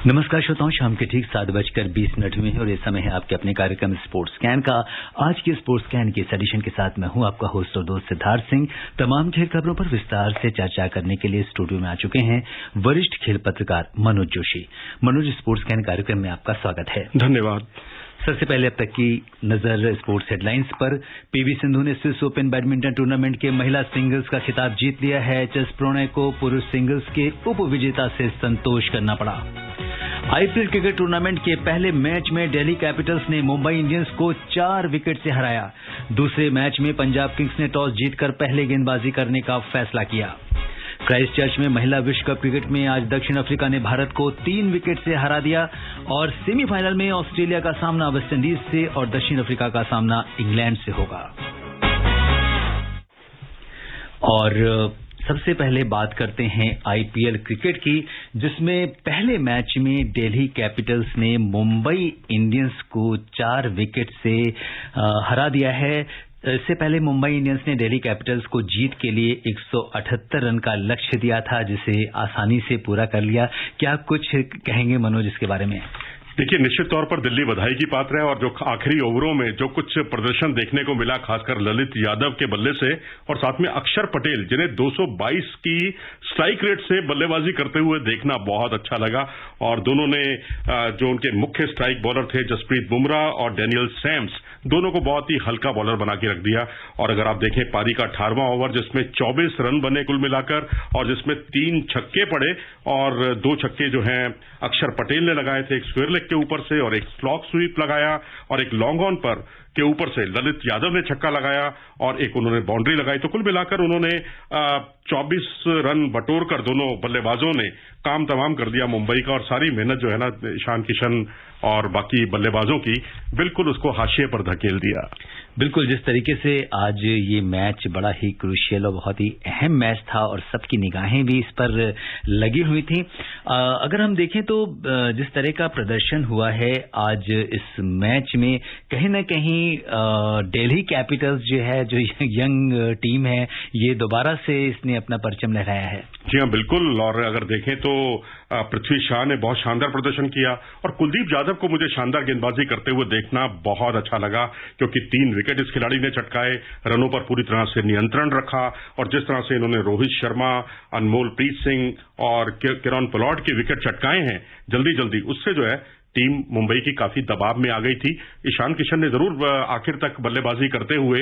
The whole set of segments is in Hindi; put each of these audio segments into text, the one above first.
नमस्कार श्रोताओं, शाम के ठीक 7:20 में है और ये समय है आपके अपने कार्यक्रम स्पोर्ट्स स्कैन का। आज के स्पोर्ट्स स्कैन के इस एडिशन के साथ मैं हूं आपका होस्ट और दोस्त सिद्धार्थ सिंह। तमाम खेल खबरों पर विस्तार से चर्चा करने के लिए स्टूडियो में आ चुके हैं वरिष्ठ खेल पत्रकार मनोज जोशी। मनोज, स्पोर्ट्स स्कैन कार्यक्रम में आपका स्वागत है। धन्यवाद। सबसे पहले अब तक की नजर स्पोर्ट्स हेडलाइंस पर। पीवी सिंधु ने स्विस ओपन बैडमिंटन टूर्नामेंट के महिला सिंगल्स का खिताब जीत लिया है। एचएस प्रणय को पुरुष सिंगल्स के उप विजेता से संतोष करना पड़ा। आईपीएल क्रिकेट टूर्नामेंट के पहले मैच में दिल्ली कैपिटल्स ने मुंबई इंडियंस को 4 विकेट से हराया। दूसरे मैच में पंजाब किंग्स ने टॉस जीतकर पहले गेंदबाजी करने का फैसला किया। क्राइस्टचर्च में महिला विश्व कप क्रिकेट में आज दक्षिण अफ्रीका ने भारत को 3 विकेट से हरा दिया और सेमीफाइनल में ऑस्ट्रेलिया का सामना वेस्टइंडीज से और दक्षिण अफ्रीका का सामना इंग्लैंड से होगा। और सबसे पहले बात करते हैं आईपीएल क्रिकेट की, जिसमें पहले मैच में दिल्ली कैपिटल्स ने मुंबई इंडियंस को 4 विकेट से हरा दिया है। इससे पहले मुंबई इंडियंस ने दिल्ली कैपिटल्स को जीत के लिए 178 रन का लक्ष्य दिया था, जिसे आसानी से पूरा कर लिया। क्या कुछ कहेंगे मनोज इसके बारे में? देखिए, निश्चित तौर पर दिल्ली बधाई की पात्र है और जो आखिरी ओवरों में जो कुछ प्रदर्शन देखने को मिला, खासकर ललित यादव के बल्ले से और साथ में अक्षर पटेल, जिन्हें 222 की स्ट्राइक रेट से बल्लेबाजी करते हुए देखना बहुत अच्छा लगा। और दोनों ने जो उनके मुख्य स्ट्राइक बॉलर थे जसप्रीत बुमराह और डैनियल सैम्स, दोनों को बहुत ही हल्का बॉलर बना के रख दिया। और अगर आप देखें पारी का 18वां ओवर, जिसमें 24 रन बने कुल मिलाकर और जिसमें 3 छक्के पड़े और 2 छक्के जो हैं अक्षर पटेल ने लगाए थे, एक स्क्वायर लेग के ऊपर से और एक स्लॉग स्वीप लगाया और एक लॉन्ग ऑन पर के ऊपर से ललित यादव ने छक्का लगाया और एक उन्होंने बाउंड्री लगाई। तो कुल मिलाकर उन्होंने 24 रन बटोरकर दोनों बल्लेबाजों ने काम तमाम कर दिया मुंबई का। और सारी मेहनत जो है ना ईशान किशन और बाकी बल्लेबाजों की, बिल्कुल उसको हाशिए पर धकेल दिया। बिल्कुल, जिस तरीके से आज ये मैच बड़ा ही क्रूशियल और बहुत ही अहम मैच था और सबकी निगाहें भी इस पर लगी हुई थी। अगर हम देखें तो जिस तरह का प्रदर्शन हुआ है आज इस मैच में, कहीं ना कहीं दिल्ली कैपिटल्स जो है, जो यंग टीम है, ये दोबारा से इसने अपना परचम लहराया है। जी हाँ, बिल्कुल। और अगर देखें तो पृथ्वी शाह ने बहुत शानदार प्रदर्शन किया और कुलदीप यादव को मुझे शानदार गेंदबाजी करते हुए देखना बहुत अच्छा लगा, क्योंकि 3 विकेट इस खिलाड़ी ने चटकाए, रनों पर पूरी तरह से नियंत्रण रखा। और जिस तरह से इन्होंने रोहित शर्मा, अनमोल प्रीत सिंह और किरण पोलार्ड के विकेट चटकाए हैं जल्दी जल्दी, उससे जो है टीम मुंबई की काफी दबाव में आ गई थी। ईशान किशन ने जरूर आखिर तक बल्लेबाजी करते हुए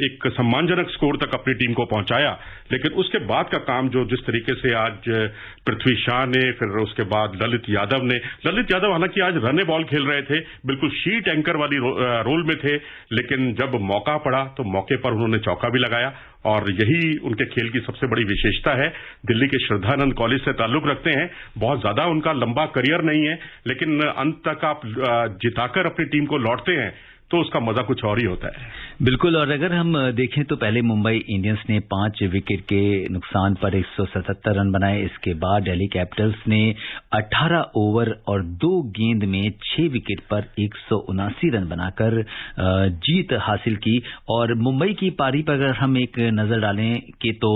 एक सम्मानजनक स्कोर तक अपनी टीम को पहुंचाया, लेकिन उसके बाद का काम जो जिस तरीके से आज पृथ्वी शाह ने, फिर उसके बाद ललित यादव हालांकि आज रन बॉल खेल रहे थे, बिल्कुल शीट एंकर वाली रोल में थे, लेकिन जब मौका पड़ा तो मौके पर उन्होंने चौका भी लगाया। और यही उनके खेल की सबसे बड़ी विशेषता है। दिल्ली के श्रद्धानंद कॉलेज से ताल्लुक रखते हैं, बहुत ज्यादा उनका लंबा करियर नहीं है, लेकिन अंत तक आप जिताकर अपनी टीम को लौटते हैं तो उसका मजा कुछ और ही होता है। बिल्कुल। और अगर हम देखें तो पहले मुंबई इंडियंस ने 5 विकेट के नुकसान पर 177 रन बनाए। इसके बाद दिल्ली कैपिटल्स ने 18 ओवर और 2 गेंद में 6 विकेट पर 179 रन बनाकर जीत हासिल की। और मुंबई की पारी पर अगर हम एक नजर डालें कि तो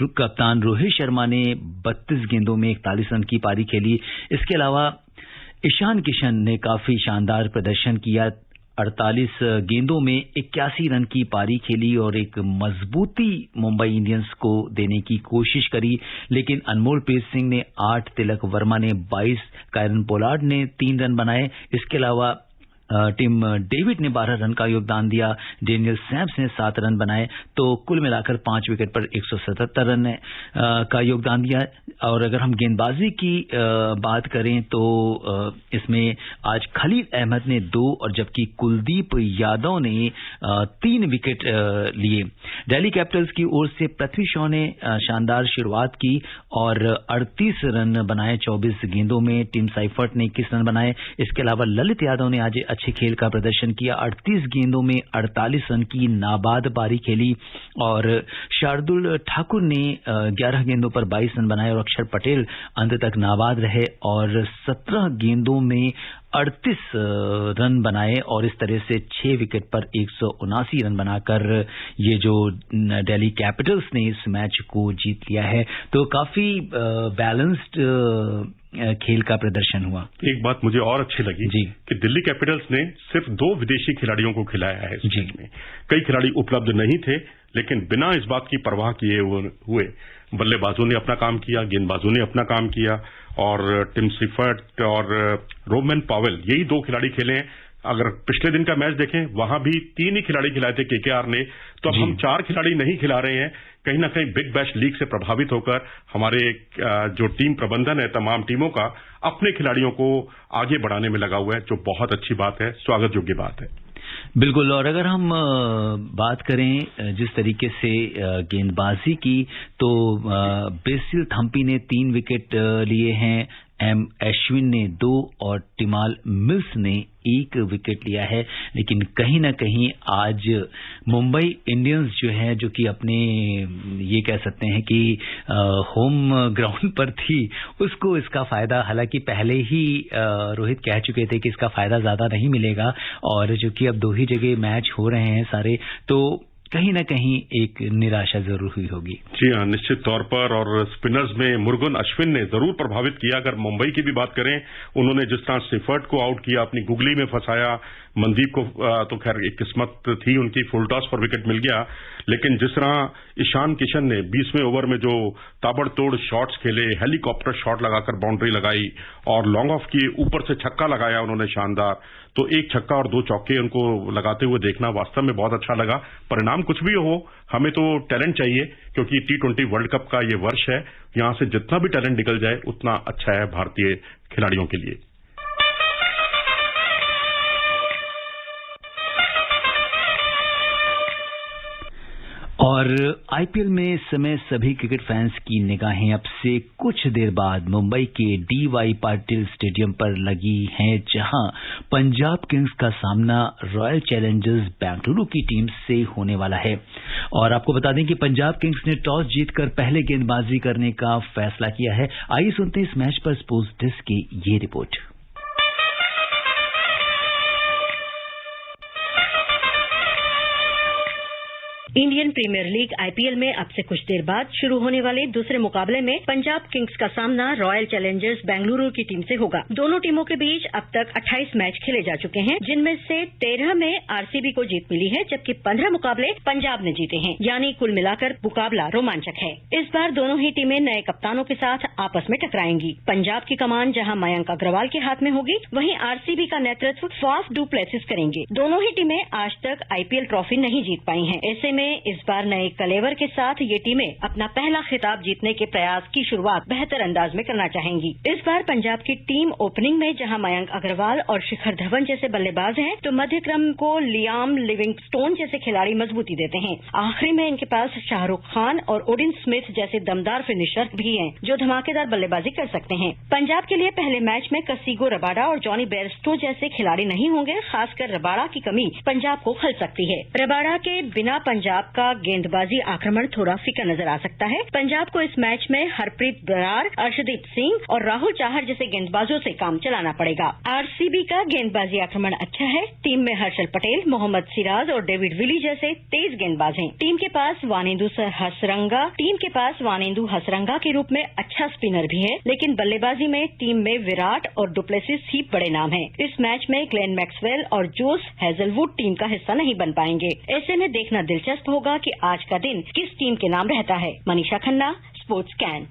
कप्तान रोहित शर्मा ने 32 गेंदों में 41 रन की पारी खेली। इसके अलावा ईशान किशन ने काफी शानदार प्रदर्शन किया, 48 गेंदों में 81 रन की पारी खेली और एक मजबूती मुंबई इंडियंस को देने की कोशिश करी। लेकिन अनमोल प्रीत सिंह ने 8, तिलक वर्मा ने 22, कायरन पोलार्ड ने 3 रन बनाए। इसके अलावा टिम डेविड ने 12 रन का योगदान दिया, डेनियल सैम्स ने 7 रन बनाए। तो कुल मिलाकर 5 विकेट पर 177 रन का योगदान दिया। और अगर हम गेंदबाजी की बात करें तो इसमें आज खलील अहमद ने 2 और जबकि कुलदीप यादव ने 3 विकेट लिए। दिल्ली कैपिटल्स की ओर से पृथ्वी शॉ ने शानदार शुरुआत की और 38 रन बनाए 24 गेंदों में। टिम साइफर्ट ने 21 रन बनाए। इसके अलावा ललित यादव ने आज अच्छे खेल का प्रदर्शन किया, 38 गेंदों में 48 रन की नाबाद पारी खेली। और शार्दुल ठाकुर ने 11 गेंदों पर 22 रन बनाए और अक्षर पटेल अंत तक नाबाद रहे और 17 गेंदों में 138 रन बनाए और इस तरह से 6 विकेट पर 179 रन बनाकर ये जो दिल्ली कैपिटल्स ने इस मैच को जीत लिया है। तो काफी बैलेंस्ड खेल का प्रदर्शन हुआ। एक बात मुझे और अच्छी लगी कि दिल्ली कैपिटल्स ने सिर्फ 2 विदेशी खिलाड़ियों को खिलाया है इस मैच में। कई खिलाड़ी उपलब्ध नहीं थे, लेकिन बिना इस बात की परवाह किए हुए बल्लेबाजों ने अपना काम किया, गेंदबाजों ने अपना काम किया और टिम सीफर्ट और रोमन पॉवेल यही 2 खिलाड़ी खेले हैं। अगर पिछले दिन का मैच देखें, वहां भी 3 ही खिलाड़ी खिलाए थे केकेआर ने, तो अब हम 4 खिलाड़ी नहीं खिला रहे हैं। कहीं ना कहीं बिग बैश लीग से प्रभावित होकर हमारे जो टीम प्रबंधन है तमाम टीमों का अपने खिलाड़ियों को आगे बढ़ाने में लगा हुआ है, जो बहुत अच्छी बात है, स्वागत योग्य बात है। बिल्कुल। और अगर हम बात करें जिस तरीके से गेंदबाजी की, तो बेसिल थम्पी ने 3 विकेट लिए हैं, एम अश्विन ने 2 और टिमाल मिल्स ने 1 विकेट लिया है। लेकिन कहीं ना कहीं आज मुंबई इंडियंस जो है, जो कि अपने ये कह सकते हैं कि होम ग्राउंड पर थी, उसको इसका फायदा, हालांकि पहले ही रोहित कह चुके थे कि इसका फायदा ज्यादा नहीं मिलेगा, और जो कि अब 2 ही जगह मैच हो रहे हैं सारे, तो कहीं ना कहीं एक निराशा जरूर हुई होगी। जी हाँ, निश्चित तौर पर। और स्पिनर्स में मुरुगन अश्विन ने जरूर प्रभावित किया। अगर मुंबई की भी बात करें, उन्होंने जिस तरह सिफर्ट को आउट किया, अपनी गुगली में फंसाया, मनदीप को तो खैर एक किस्मत थी उनकी, फुल टॉस पर विकेट मिल गया। लेकिन जिस तरह ईशान किशन ने 20वें ओवर में जो ताबड़तोड़ शॉट्स खेले, हेलीकॉप्टर शॉट लगाकर बाउंड्री लगाई और लॉन्ग ऑफ किए, ऊपर से छक्का लगाया उन्होंने शानदार, तो 1 छक्का और 2 चौके उनको लगाते हुए देखना वास्तव में बहुत अच्छा लगा। परिणाम कुछ भी हो, हमें तो टैलेंट चाहिए, क्योंकि T20 वर्ल्ड कप का ये वर्ष है। यहां से जितना भी टैलेंट निकल जाए उतना अच्छा है भारतीय खिलाड़ियों के लिए। और आईपीएल में इस समय सभी क्रिकेट फैंस की निगाहें अब से कुछ देर बाद मुंबई के डीवाई पाटिल स्टेडियम पर लगी हैं, जहां पंजाब किंग्स का सामना रॉयल चैलेंजर्स बेंगलुरु की टीम से होने वाला है। और आपको बता दें कि पंजाब किंग्स ने टॉस जीतकर पहले गेंदबाजी करने का फैसला किया है। आइए सुनते हैं इस मैच पर स्पोर्ट्स डेस्क की ये report. Indian Premier League IPL में अब से कुछ देर बाद शुरू होने वाले दूसरे मुकाबले में पंजाब किंग्स का सामना रॉयल चैलेंजर्स बेंगलुरु की टीम से होगा। दोनों टीमों के बीच अब तक 28 मैच खेले जा चुके हैं, जिनमें से 13 में आरसीबी को जीत मिली है, जबकि 15 मुकाबले पंजाब ने जीते हैं। यानी कुल मिलाकर मुकाबला रोमांचक है। इस बार दोनों ही टीमें नए कप्तानों के साथ आपस में टकराएंगी। पंजाब की कमान जहां मयंक अग्रवाल के हाथ में होगी, वहीं आरसीबी का नेतृत्व फाफ डू प्लेसिस करेंगे। दोनों ही टीमें आज तक आईपीएल ट्रॉफी नहीं जीत पाई हैं। ऐसे में इस बार नए कलेवर के साथ ये टीमें अपना पहला खिताब जीतने के प्रयास की शुरुआत बेहतर अंदाज में करना चाहेंगी। इस बार पंजाब की टीम ओपनिंग में जहां मयंक अग्रवाल और शिखर धवन जैसे बल्लेबाज हैं, तो मध्य क्रम को लियाम लिविंगस्टोन जैसे खिलाड़ी मजबूती देते हैं। आखिरी में इनके पास शाहरुख खान और ओडिन स्मिथ जैसे दमदार फिनिशर भी हैं, जो धमाकेदार बल्लेबाजी कर सकते हैं। पंजाब के लिए पहले मैच में कसिगो रबाडा और जॉनी बेयरस्टो जैसे खिलाड़ी नहीं होंगे। खासकर रबाडा की कमी पंजाब को खल सकती है। रबाडा के बिना पंजाब का गेंदबाजी आक्रमण थोड़ा फीका नजर आ सकता है। पंजाब को इस मैच में हरप्रीत बरार, अर्शदीप सिंह और राहुल चाहर जैसे गेंदबाजों से काम चलाना पड़ेगा। आरसीबी का गेंदबाजी आक्रमण अच्छा है। टीम में हर्षल पटेल, मोहम्मद सिराज और डेविड विली जैसे तेज गेंदबाज हैं। टीम के पास वानेंदु हसरंगा के रूप में अच्छा स्पिनर भी है, लेकिन बल्लेबाजी में टीम में विराट और डुप्लेसिस ही बड़े नाम हैं। इस मैच में ग्लेन मैक्सवेल और जोस हेजलवुड टीम का हिस्सा नहीं बन पाएंगे। ऐसे में देखना दिलचस्प होगा कि आज का दिन किस टीम के नाम रहता है। Manisha Khanna, sports can.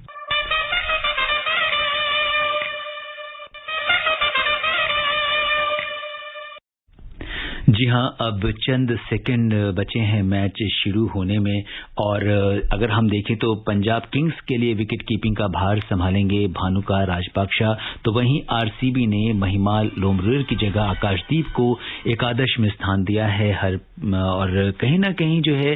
जी हां, अब चंद सेकंड बचे हैं मैच शुरू होने में, और अगर हम देखें तो पंजाब किंग्स के लिए विकेट कीपिंग का भार संभालेंगे भानुका राजपाक्षा, तो वहीं आरसीबी ने महिमाल लोमरेर की जगह आकाशदीप को एकादश में स्थान दिया है। और कहीं ना कहीं जो है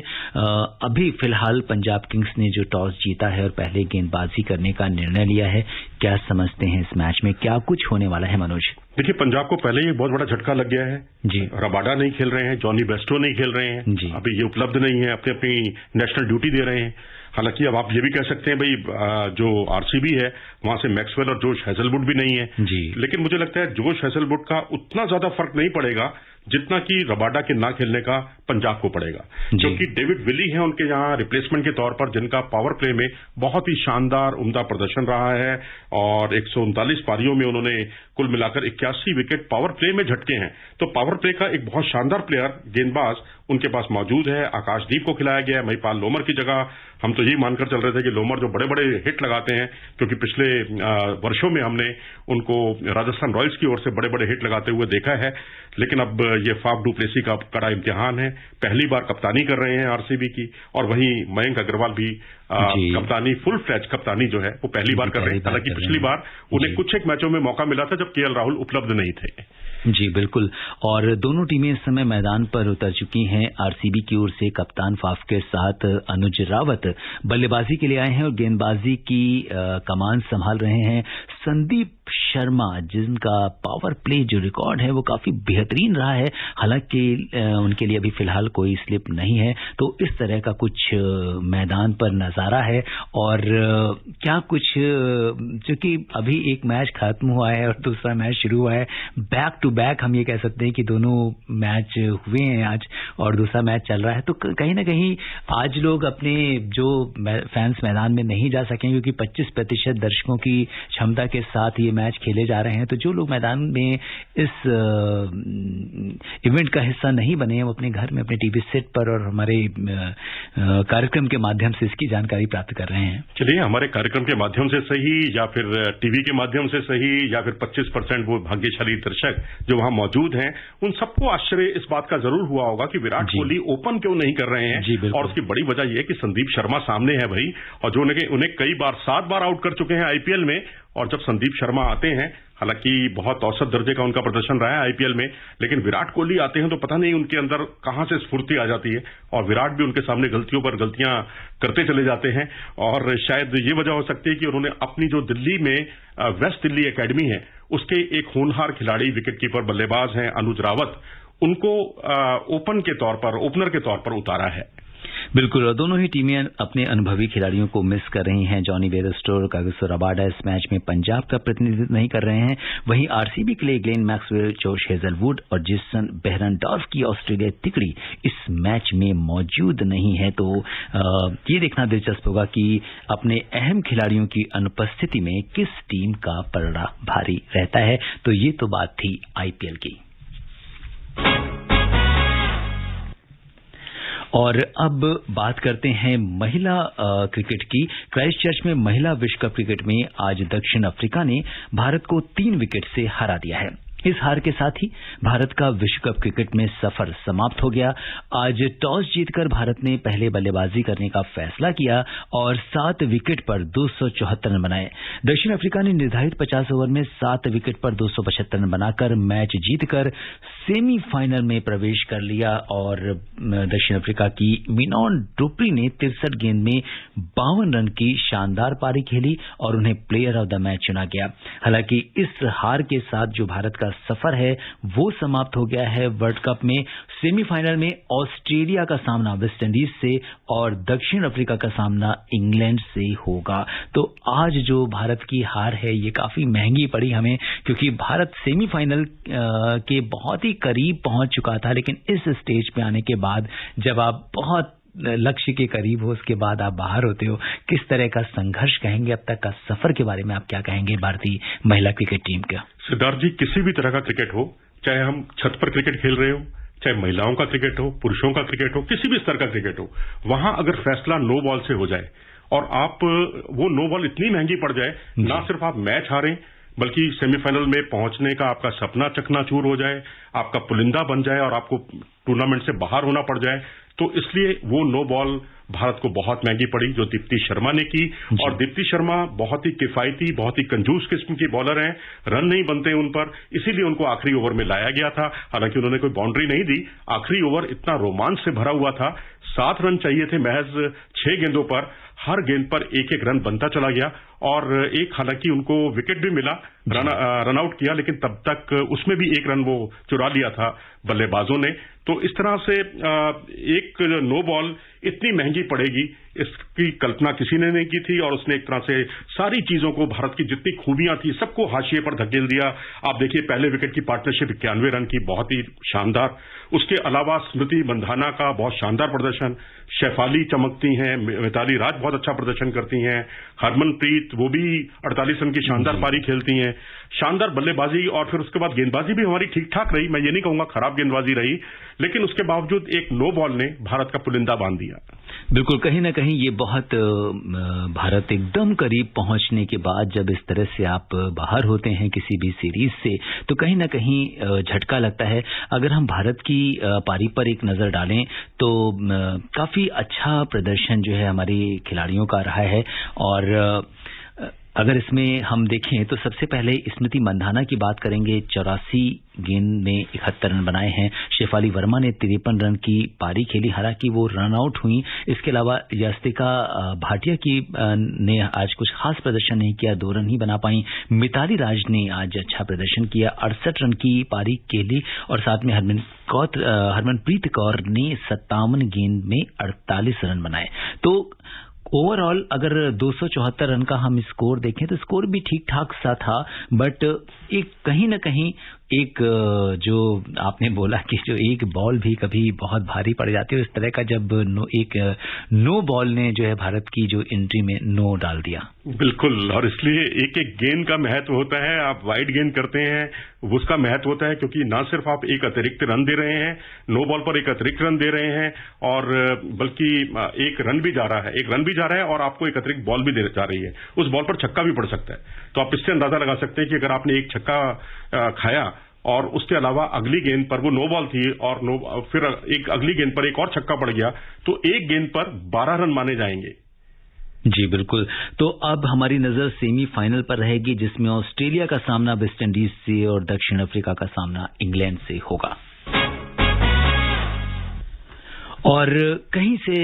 अभी फिलहाल पंजाब किंग्स ने जो टॉस जीता है और पहले गेंदबाजी करने का निर्णय लिया है। क्या समझते हैं इस मैच में क्या कुछ होने वाला है मनोज? देखिए, पंजाब को पहले ही बहुत बड़ा झटका लग गया है जी। रबाडा नहीं खेल रहे हैं, जॉनी बेस्टो नहीं खेल रहे हैं, जी। अभी ये उपलब्ध नहीं है, अपनी अपनी नेशनल ड्यूटी दे रहे हैं। हालांकि अब आप ये भी कह सकते हैं भाई जो आरसीबी है वहां से मैक्सवेल और जोश हेजलवुड भी नहीं है जी। लेकिन मुझे लगता है जोश हेजलवुड का उतना ज्यादा फर्क नहीं पड़ेगा जितना कि रबाडा के ना खेलने का पंजाब को पड़ेगा, क्योंकि डेविड विली हैं उनके यहां रिप्लेसमेंट के तौर पर, जिनका पावर प्ले में बहुत ही शानदार उम्दा प्रदर्शन रहा है और 139 पारियों में उन्होंने कुल मिलाकर 81 विकेट पावर प्ले में झटके हैं। तो पावर प्ले का एक बहुत शानदार प्लेयर गेंदबाज उनके पास मौजूद है। आकाशदीप को खिलाया गया है महिपाल लोमर की जगह। हम तो यही मानकर चल रहे थे कि लोमर जो बड़े बड़े हिट लगाते हैं, क्योंकि पिछले वर्षों में हमने उनको राजस्थान रॉयल्स की ओर से बड़े बड़े हिट लगाते हुए देखा है, लेकिन अब ये फाफ डू प्लेसी का कड़ा इम्तिहान है। पहली बार कप्तानी कर रहे हैं आरसीबी की, और वहीं मयंक अग्रवाल भी कप्तानी, फुल फ्लैज कप्तानी जो है वो पहली बार कर रहे हैं। हालांकि पिछली बार उन्हें कुछ एक मैचों में मौका मिला था जब केएल राहुल उपलब्ध नहीं थे। जी बिल्कुल, और दोनों टीमें इस समय मैदान पर उतर चुकी हैं। आरसीबी की ओर से कप्तान फाफ के साथ अनुज रावत बल्लेबाजी के लिए आए हैं और गेंदबाजी की कमान संभाल रहे हैं संदीप शर्मा, जिनका पावर प्ले जो रिकॉर्ड है वो काफी बेहतरीन रहा है। हालांकि उनके लिए अभी फिलहाल कोई स्लिप नहीं है। तो इस तरह का कुछ मैदान पर नजारा है। और क्या कुछ, क्योंकि अभी एक मैच खत्म हुआ है और दूसरा मैच शुरू हुआ है, बैक टू बैक हम ये कह सकते हैं कि दोनों मैच हुए हैं आज और दूसरा मैच चल रहा है। तो कहीं ना कहीं आज लोग अपने जो फैंस मैदान में नहीं जा सकें, क्योंकि 25% दर्शकों की क्षमता के साथ ये मैच खेले जा रहे हैं। तो जो लोग मैदान में इस इवेंट का हिस्सा नहीं बने हैं, वो अपने घर में अपने टीवी सेट पर और हमारे कार्यक्रम के माध्यम से इसकी जानकारी प्राप्त कर रहे हैं। चलिए, हमारे कार्यक्रम के माध्यम से सही या फिर टीवी के माध्यम से सही या फिर 25% वो भाग्यशाली दर्शक जो वहां मौजूद हैं, उन सबको आश्चर्य इस बात का जरूर हुआ होगा कि विराट कोहली ओपन क्यों नहीं कर रहे हैं। और उसकी बड़ी वजह यह है कि संदीप शर्मा सामने है भाई, और जो उन्हें कई बार 7 बार आउट कर चुके हैं आईपीएल में। और जब संदीप शर्मा आते हैं, हालांकि बहुत औसत दर्जे का उनका प्रदर्शन रहा है आईपीएल में, लेकिन विराट कोहली आते हैं तो पता नहीं उनके अंदर कहां से स्फूर्ति आ जाती है, और विराट भी उनके सामने गलतियों पर गलतियां करते चले जाते हैं। और शायद ये वजह हो सकती है कि उन्होंने अपनी जो दिल्ली में वेस्ट दिल्ली एकेडमी है, उसके एक होनहार खिलाड़ी विकेटकीपर बल्लेबाज हैं अनुज रावत, उनको ओपनर के तौर पर उतारा है। बिल्कुल, और दोनों ही टीमें अपने अनुभवी खिलाड़ियों को मिस कर रही हैं। जॉनी बेयरस्टो और कागिसो रबाडा इस मैच में पंजाब का प्रतिनिधित्व नहीं कर रहे हैं। वहीं आरसीबी के लिए ग्लेन मैक्सवेल, जोश हेजलवुड और जेसन बेहरनडॉर्फ की ऑस्ट्रेलिया तिकड़ी इस मैच में मौजूद नहीं है। तो ये देखना दिलचस्प होगा कि अपने अहम खिलाड़ियों की अनुपस्थिति में किस टीम का पलड़ा भारी रहता है। तो ये तो बात थी आईपीएल की। और अब बात करते हैं महिला क्रिकेट की। क्राइस्टचर्च में महिला विश्व कप क्रिकेट में आज दक्षिण अफ्रीका ने भारत को 3 विकेट से हरा दिया है। इस हार के साथ ही भारत का विश्व कप क्रिकेट में सफर समाप्त हो गया। आज टॉस जीतकर भारत ने पहले बल्लेबाजी करने का फैसला किया और 7 विकेट पर 274 रन बनाए। दक्षिण अफ्रीका ने निर्धारित 50 ओवर में 7 विकेट पर 275 रन बनाकर मैच जीतकर सेमीफाइनल में प्रवेश कर लिया। और दक्षिण अफ्रीका की मिनॉन डुप्री ने 63 गेंद में 52 रन की शानदार पारी खेली और उन्हें प्लेयर ऑफ द मैच चुना गया। हालांकि इस हार के साथ जो भारत का सफर है वो समाप्त हो गया है। वर्ल्ड कप में सेमीफाइनल में ऑस्ट्रेलिया का सामना वेस्ट इंडीज से और दक्षिण अफ्रीका का सामना इंग्लैंड से होगा। तो आज जो भारत की हार है ये काफी महंगी पड़ी हमें, क्योंकि भारत सेमीफाइनल के बहुत ही करीब पहुंच चुका था। लेकिन इस स्टेज पे आने के बाद जब आप बहुत लक्ष्य के करीब हो, उसके बाद आप बाहर होते हो, किस तरह का संघर्ष कहेंगे, अब तक का सफर के बारे में आप क्या कहेंगे भारतीय महिला क्रिकेट टीम का? सिद्धार्थ जी, किसी भी तरह का क्रिकेट हो, चाहे हम छत पर क्रिकेट खेल रहे हो, चाहे महिलाओं का क्रिकेट हो, पुरुषों का क्रिकेट हो, किसी भी स्तर का क्रिकेट हो, वहां अगर फैसला नो बॉल से हो जाए और आप वो नो बॉल इतनी महंगी पड़ जाए, ना सिर्फ आप मैच हारें बल्कि सेमीफाइनल में पहुंचने का आपका सपना चकनाचूर हो जाए, आपका पुलिंदा बन जाए और आपको टूर्नामेंट से बाहर होना पड़ जाए, तो इसलिए वो नो बॉल भारत को बहुत महंगी पड़ी जो दीप्ति शर्मा ने की। और दीप्ति शर्मा बहुत ही किफायती, बहुत ही कंजूस किस्म की बॉलर हैं, रन नहीं बनते उन पर, इसीलिए उनको आखिरी ओवर में लाया गया था। हालांकि उन्होंने कोई बाउंड्री नहीं दी, आखिरी ओवर इतना रोमांच से भरा हुआ था, 7 रन चाहिए थे महज 6 गेंदों पर। हर गेंद पर एक एक रन बनता चला गया और एक हालांकि उनको विकेट भी मिला, रन आउट किया, लेकिन तब तक उसमें भी एक रन वो चुरा लिया था बल्लेबाजों ने। तो इस तरह से एक नो बॉल इतनी महंगी पड़ेगी इसकी कल्पना किसी ने नहीं की थी और उसने एक तरह से सारी चीजों को, भारत की जितनी खूबियां थी सबको हाशिए पर धकेल दिया। आप देखिए पहले विकेट की पार्टनरशिप 91 रन की, बहुत ही शानदार। उसके अलावा स्मृति मंधाना का बहुत शानदार प्रदर्शन, शेफाली चमकती हैं, मिताली राज बहुत अच्छा प्रदर्शन करती हैं, हरमनप्रीत वो भी 48 रन की शानदार पारी खेलती हैं, शानदार बल्लेबाजी। और फिर उसके बाद गेंदबाजी भी हमारी ठीक ठाक रही, मैं ये नहीं कहूंगा खराब गेंदबाजी रही, लेकिन उसके बावजूद एक नो बॉल ने भारत का पुलिंदा बांध दिया। बिल्कुल, कहीं ना कहीं ये बहुत भारत एकदम करीब पहुंचने के बाद जब इस तरह से आप बाहर होते हैं किसी भी सीरीज से, तो कहीं ना कहीं झटका लगता है। अगर हम भारत की पारी पर एक नजर डालें तो काफी अच्छा प्रदर्शन जो है हमारे खिलाड़ियों का रहा है। और अगर इसमें हम देखें तो सबसे पहले स्मृति मंधाना की बात करेंगे, 84 गेंद में 71 रन बनाए हैं। शेफाली वर्मा ने 53 रन की पारी खेली, हालांकि वो रन आउट हुई। इसके अलावा यास्तिका भाटिया ने आज कुछ खास प्रदर्शन नहीं किया, 2 रन ही बना पाई। मिताली राज ने आज अच्छा प्रदर्शन किया, 68 रन की पारी खेली। और साथ में हरमनप्रीत कौर ने 57 गेंद में 48 रन बनाए। तो ओवरऑल अगर 274 रन का हम स्कोर देखें तो स्कोर भी ठीक ठाक सा था, बट एक कहीं न कहीं एक जो आपने बोला कि जो एक बॉल भी कभी बहुत भारी पड़ जाती है, इस तरह का जब एक नो बॉल ने जो है भारत की जो एंट्री में नो डाल दिया। बिल्कुल, और इसलिए एक एक गेंद का महत्व होता है। आप वाइड गेंद करते हैं उसका महत्व होता है, क्योंकि ना सिर्फ आप एक अतिरिक्त रन दे रहे हैं, नो बॉल पर एक अतिरिक्त रन दे रहे हैं, और बल्कि एक रन भी जा रहा है और आपको एक अतिरिक्त बॉल भी दे जा रही है। उस बॉल पर छक्का भी पड़ सकता है। तो आप इससे अंदाजा लगा सकते हैं कि अगर आपने एक छक्का खाया और उसके अलावा अगली गेंद पर वो नो बॉल थी और फिर एक अगली गेंद पर एक और छक्का पड़ गया, तो एक गेंद पर 12 रन माने जाएंगे। जी बिल्कुल। तो अब हमारी नजर सेमीफाइनल पर रहेगी, जिसमें ऑस्ट्रेलिया का सामना वेस्ट इंडीज से और दक्षिण अफ्रीका का सामना इंग्लैंड से होगा। और कहीं से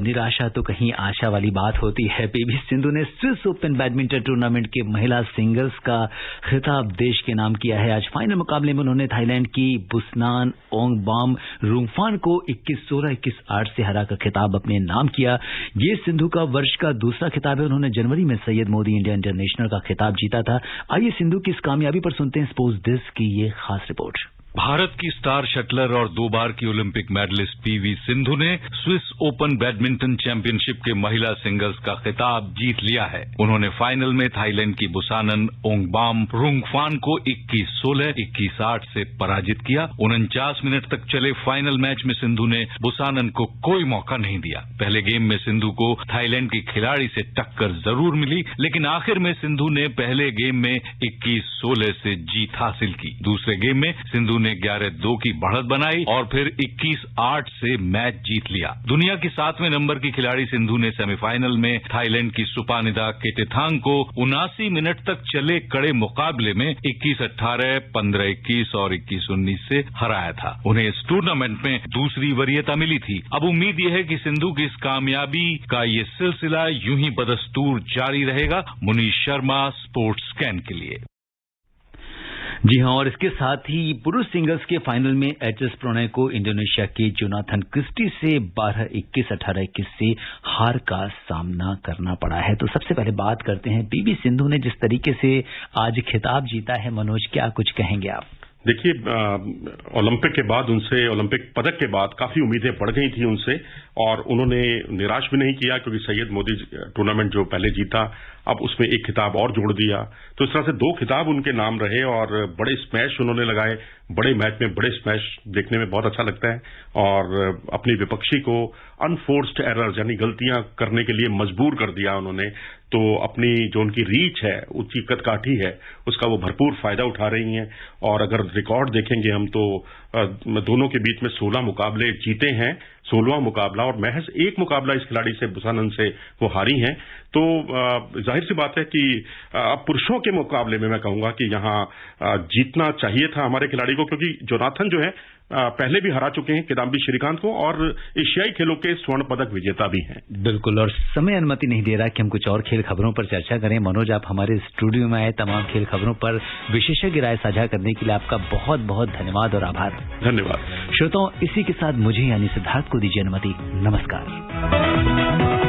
निराशा तो कहीं आशा वाली बात होती है। पीवी सिंधु ने स्विस ओपन बैडमिंटन टूर्नामेंट के महिला सिंगल्स का खिताब देश के नाम किया है। आज फाइनल मुकाबले में उन्होंने थाईलैंड की बुसनान ओंगबाम रुंगफान को 21-16, 21-8 से हराकर खिताब अपने नाम किया। ये सिंधु का वर्ष का दूसरा खिताब है। उन्होंने जनवरी में सैयद मोदी इंडिया इंटरनेशनल का खिताब जीता था। आइए सिंधु की इस कामयाबी पर सुनते हैं स्पोर्ट्स डेस्क की ये खास रिपोर्ट। भारत की स्टार शटलर और 2 बार की ओलंपिक मेडलिस्ट पीवी सिंधु ने स्विस ओपन बैडमिंटन चैंपियनशिप के महिला सिंगल्स का खिताब जीत लिया है। उन्होंने फाइनल में थाईलैंड की बुसानन ओंगबाम रुंगफान को 21-16, 21-8 से पराजित किया। 49 मिनट तक चले फाइनल मैच में सिंधु ने बुसानन को कोई मौका नहीं दिया। पहले गेम में सिंधु को थाईलैंड की खिलाड़ी से टक्कर जरूर मिली, लेकिन आखिर में सिंधु ने पहले गेम में 21-16 से जीत हासिल की। दूसरे गेम में सिंधु ने 11-2 की बढ़त बनाई और फिर 21-8 से मैच जीत लिया। दुनिया की 7वें नंबर की खिलाड़ी सिंधु ने सेमीफाइनल में थाईलैंड की सुपानिदा केटेथांग को 79 मिनट तक चले कड़े मुकाबले में 21-18, 15-21 और 21-19 से हराया था। उन्हें इस टूर्नामेंट में दूसरी वरीयता मिली थी। अब उम्मीद यह है कि सिंधु की इस कामयाबी का ये सिलसिला यूं ही बदस्तूर जारी रहेगा। मुनीश शर्मा, स्पोर्ट्स स्कैन के लिए। जी हां, और इसके साथ ही पुरुष सिंगल्स के फाइनल में एचएस प्रणय को इंडोनेशिया के जोनाथन क्रिस्टी से 12-21, 18-21 से हार का सामना करना पड़ा है। तो सबसे पहले बात करते हैं पीवी सिंधु ने जिस तरीके से आज खिताब जीता है। मनोज, क्या कुछ कहेंगे आप? देखिए, ओलंपिक के बाद उनसे, ओलंपिक पदक के बाद काफी उम्मीदें बढ़ गई थी उनसे, और उन्होंने निराश भी नहीं किया, क्योंकि सैयद मोदी टूर्नामेंट जो पहले जीता, अब उसमें एक खिताब और जोड़ दिया। तो इस तरह से 2 खिताब उनके नाम रहे और बड़े स्मैश उन्होंने लगाए। बड़े मैच में बड़े स्मैश देखने में बहुत अच्छा लगता है, और अपनी विपक्षी को अनफोर्स्ड एरर्स यानी गलतियां करने के लिए मजबूर कर दिया उन्होंने। तो अपनी जो उनकी रीच है, ऊंची कदकाठी है, उसका वो भरपूर फायदा उठा रही हैं। और अगर रिकॉर्ड देखेंगे हम तो दोनों के बीच में 16 मुकाबले जीते हैं, 16वां मुकाबला, और महज एक मुकाबला इस खिलाड़ी से, बुसानन से, वो हारी हैं। तो जाहिर सी बात है कि अब पुरुषों के मुकाबले में मैं कहूंगा कि यहां जीतना चाहिए था हमारे खिलाड़ी को, क्योंकि जोनाथन जो है पहले भी हरा चुके हैं किदाम्बी श्रीकांत को और एशियाई खेलों के स्वर्ण पदक विजेता भी हैं। बिल्कुल, और समय अनुमति नहीं दे रहा कि हम कुछ और खेल खबरों पर चर्चा करें। मनोज, आप हमारे स्टूडियो में आए, तमाम खेल खबरों पर विशेषज्ञ राय साझा करने के लिए आपका बहुत बहुत धन्यवाद और आभार। धन्यवाद। श्रोताओं, इसी के साथ मुझे यानी सिद्धार्थ को दीजिए अनुमति। नमस्कार।